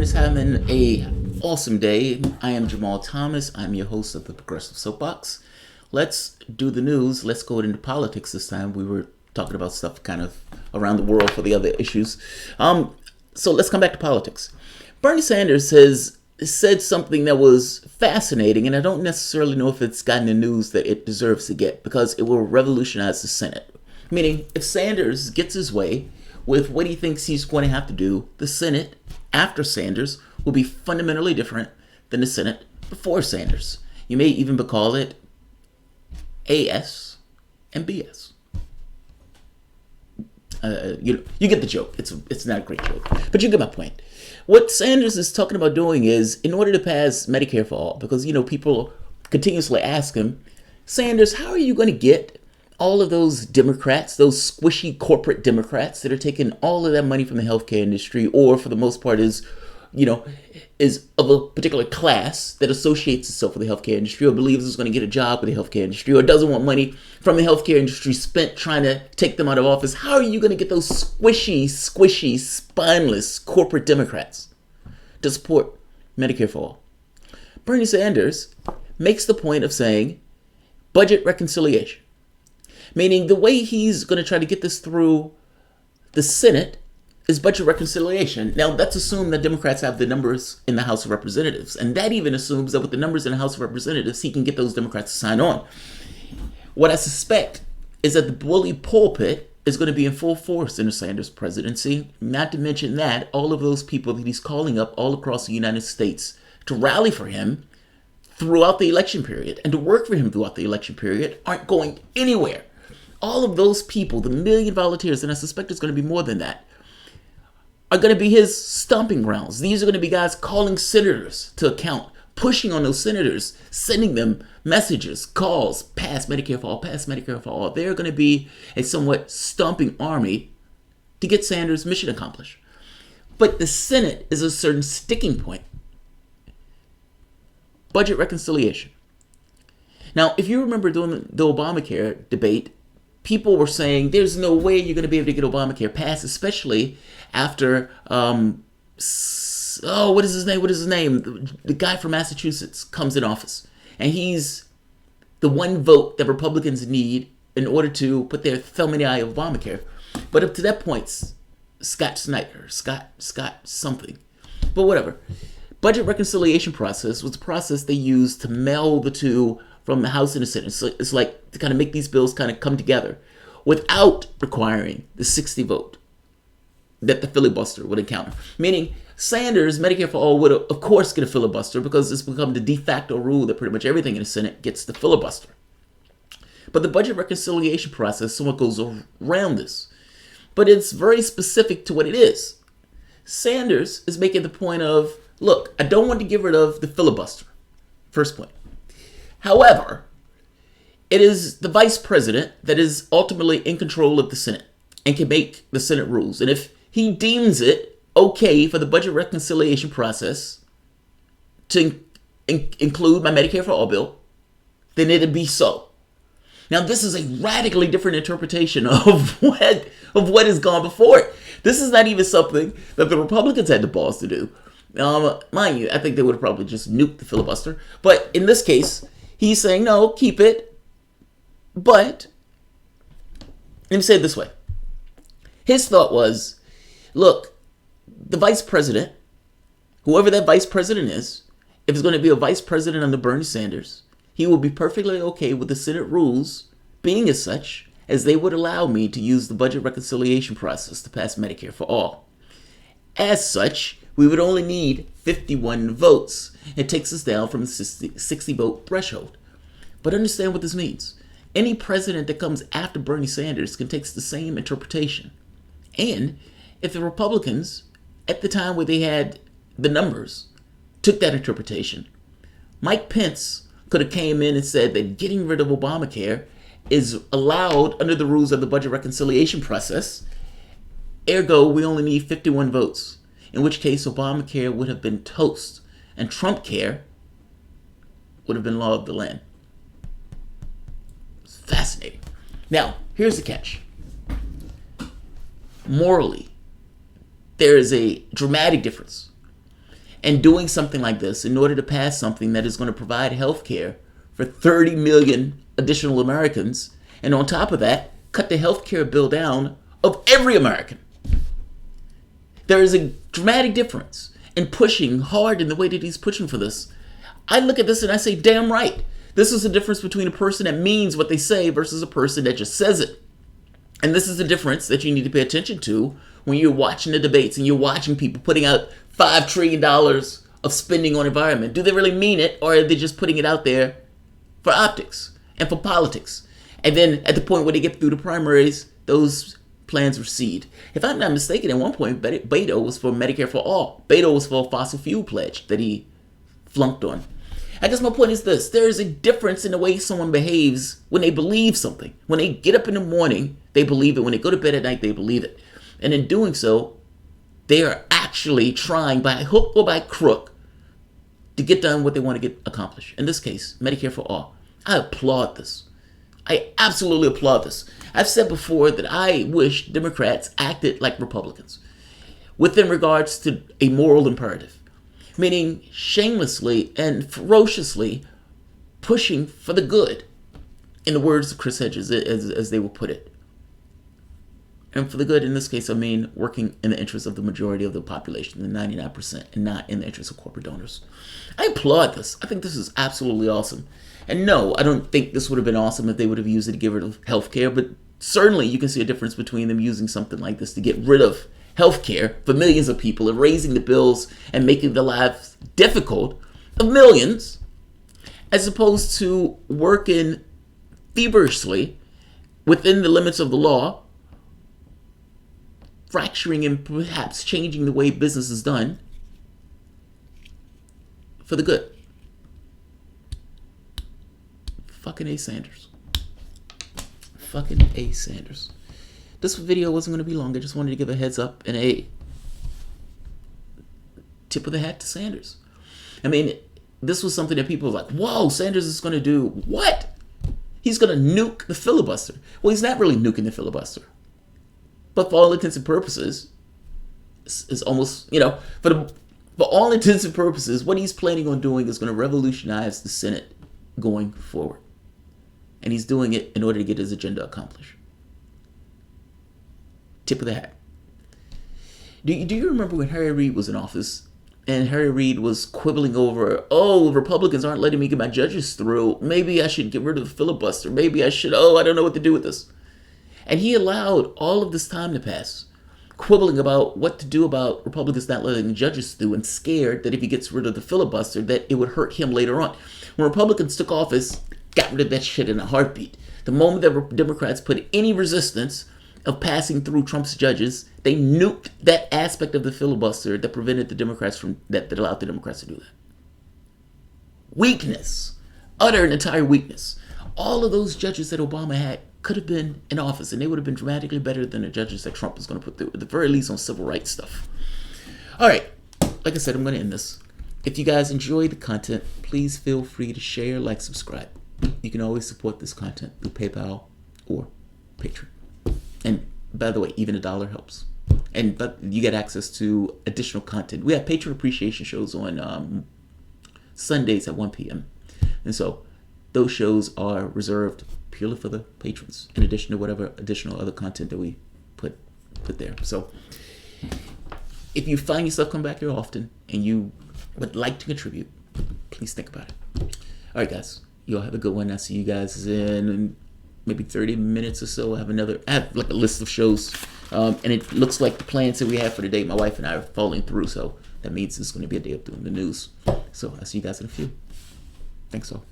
everybody's having a awesome day. I am Jamarl Thomas. I'm your host of the Progressive Soapbox. Let's do the news. Let's go into politics this time. We were talking about stuff kind of around the world for the other issues. So let's come back to politics. Bernie Sanders has said something that was fascinating, and I don't necessarily know if it's gotten the news that it deserves to get, because it will revolutionize the Senate. Meaning, if Sanders gets his way with what he thinks he's going to have to do, the Senate after Sanders will be fundamentally different than the Senate before Sanders. You may even call it AS and BS. You get the joke. It's not a great joke, but you get my point. What Sanders is talking about doing is, in order to pass Medicare for all, because people continuously ask him, Sanders, how are you going to get all of those Democrats, those squishy corporate Democrats that are taking all of that money from the healthcare industry, or for the most part is of a particular class that associates itself with the healthcare industry, or believes it's going to get a job with the healthcare industry, or doesn't want money from the healthcare industry spent trying to take them out of office. How are you going to get those squishy, spineless corporate Democrats to support Medicare for all? Bernie Sanders makes the point of saying budget reconciliation. Meaning the way he's going to try to get this through the Senate is budget reconciliation. Now, let's assume that Democrats have the numbers in the House of Representatives. And that even assumes that with the numbers in the House of Representatives, he can get those Democrats to sign on. What I suspect is that the bully pulpit is going to be in full force in the Sanders presidency. Not to mention that all of those people that he's calling up all across the United States to rally for him throughout the election period and to work for him throughout the election period aren't going anywhere. All of those people, the million volunteers, and I suspect it's going to be more than that, are going to be his stomping grounds. These are going to be guys calling senators to account, pushing on those senators, sending them messages, calls, pass Medicare for all, pass Medicare for all. They're going to be a somewhat stomping army to get Sanders' mission accomplished. But the Senate is a certain sticking point. Budget reconciliation. Now, if you remember during the Obamacare debate, people were saying there's no way you're going to be able to get Obamacare passed, especially after, what is his name? The guy from Massachusetts comes in office. And he's the one vote that Republicans need in order to put their thumb in the eye of Obamacare. But up to that point, Scott something. But whatever. Budget reconciliation process was a process they used to meld the two from the House and the Senate. So it's like to kind of make these bills kind of come together without requiring the 60 vote that the filibuster would encounter. Meaning Sanders, Medicare for all, would of course get a filibuster because it's become the de facto rule that pretty much everything in the Senate gets the filibuster. But the budget reconciliation process somewhat goes around this. But it's very specific to what it is. Sanders is making the point of, look, I don't want to get rid of the filibuster. First point. However, it is the vice president that is ultimately in control of the Senate and can make the Senate rules. And if he deems it okay for the budget reconciliation process to include my Medicare for all bill, then it'd be so. Now, this is a radically different interpretation of what has gone before it. This is not even something that the Republicans had the balls to do. Mind you, I think they would have probably just nuked the filibuster. But in this case, he's saying, no, keep it. But, let me say it this way. His thought was, look, the vice president, whoever that vice president is, if it's going to be a vice president under Bernie Sanders, he will be perfectly okay with the Senate rules being as such as they would allow me to use the budget reconciliation process to pass Medicare for all. As such, we would only need 51 votes. It takes us down from the 60 vote threshold. But understand what this means. Any president that comes after Bernie Sanders can take the same interpretation. And if the Republicans, at the time where they had the numbers, took that interpretation, Mike Pence could have came in and said that getting rid of Obamacare is allowed under the rules of the budget reconciliation process. Ergo, we only need 51 votes, in which case Obamacare would have been toast and Trump care would have been law of the land. It's fascinating. Now, here's the catch. Morally, there is a dramatic difference. and doing something like this in order to pass something that is going to provide health care for 30 million additional Americans, and on top of that, cut the health care bill down of every American. There is a dramatic difference in pushing hard in the way that he's pushing for this. I look at this and I say, damn right. This is the difference between a person that means what they say versus a person that just says it. And this is the difference that you need to pay attention to when you're watching the debates and you're watching people putting out $5 trillion of spending on environment. Do they really mean it, or are they just putting it out there for optics and for politics? And then at the point where they get through the primaries, those plans recede. If I'm not mistaken, at one point, Beto was for Medicare for all. Beto was for a fossil fuel pledge that he flunked on. I guess my point is this. There is a difference in the way someone behaves when they believe something. When they get up in the morning, they believe it. When they go to bed at night, they believe it. And in doing so, they are actually trying by hook or by crook to get done what they want to get accomplished. In this case, Medicare for all. I applaud this. I absolutely applaud this. I've said before that I wish Democrats acted like Republicans within regards to a moral imperative, meaning shamelessly and ferociously pushing for the good, in the words of Chris Hedges, as they will put it. And for the good, in this case, I mean working in the interest of the majority of the population, the 99%, and not in the interest of corporate donors. I applaud this. I think this is absolutely awesome. And no, I don't think this would have been awesome if they would have used it to get rid of health care, but certainly you can see a difference between them using something like this to get rid of health care for millions of people and raising the bills and making the lives difficult of millions, as opposed to working feverishly within the limits of the law, fracturing and perhaps changing the way business is done for the good. Fucking A. Sanders. Fucking A. Sanders. This video wasn't going to be long. I just wanted to give a heads up and a tip of the hat to Sanders. I mean, this was something that people were like, whoa, Sanders is going to do what? He's going to nuke the filibuster. Well, he's not really nuking the filibuster. But for all intents and purposes, is almost, for all intents and purposes, what he's planning on doing is going to revolutionize the Senate going forward. And he's doing it in order to get his agenda accomplished. Tip of the hat. Do you remember when Harry Reid was in office and Harry Reid was quibbling over, Republicans aren't letting me get my judges through. Maybe I should get rid of the filibuster. Maybe I should, I don't know what to do with this. And he allowed all of this time to pass, quibbling about what to do about Republicans not letting judges through, and scared that if he gets rid of the filibuster, that it would hurt him later on. When Republicans took office, got rid of that shit in a heartbeat. The moment that Democrats put any resistance of passing through Trump's judges, they nuked that aspect of the filibuster that prevented the Democrats from, that allowed the Democrats to do that. Weakness. Utter and entire weakness. All of those judges that Obama had could have been in office, and they would have been dramatically better than the judges that Trump was going to put through, at the very least on civil rights stuff. All right. Like I said, I'm going to end this. If you guys enjoy the content, please feel free to share, like, subscribe. You can always support this content through PayPal or Patreon. And by the way, even $1 helps. But you get access to additional content. We have patron appreciation shows on Sundays at 1 p.m. And so those shows are reserved purely for the patrons, in addition to whatever additional other content that we put there. So if you find yourself come back here often and you would like to contribute, please think about it. All right, guys. You all have a good one. I'll see you guys in maybe 30 minutes or so. I have like a list of shows. And it looks like the plans that we have for the day, my wife and I are following through. So that means it's going to be a day of doing the news. So I'll see you guys in a few. Thanks all.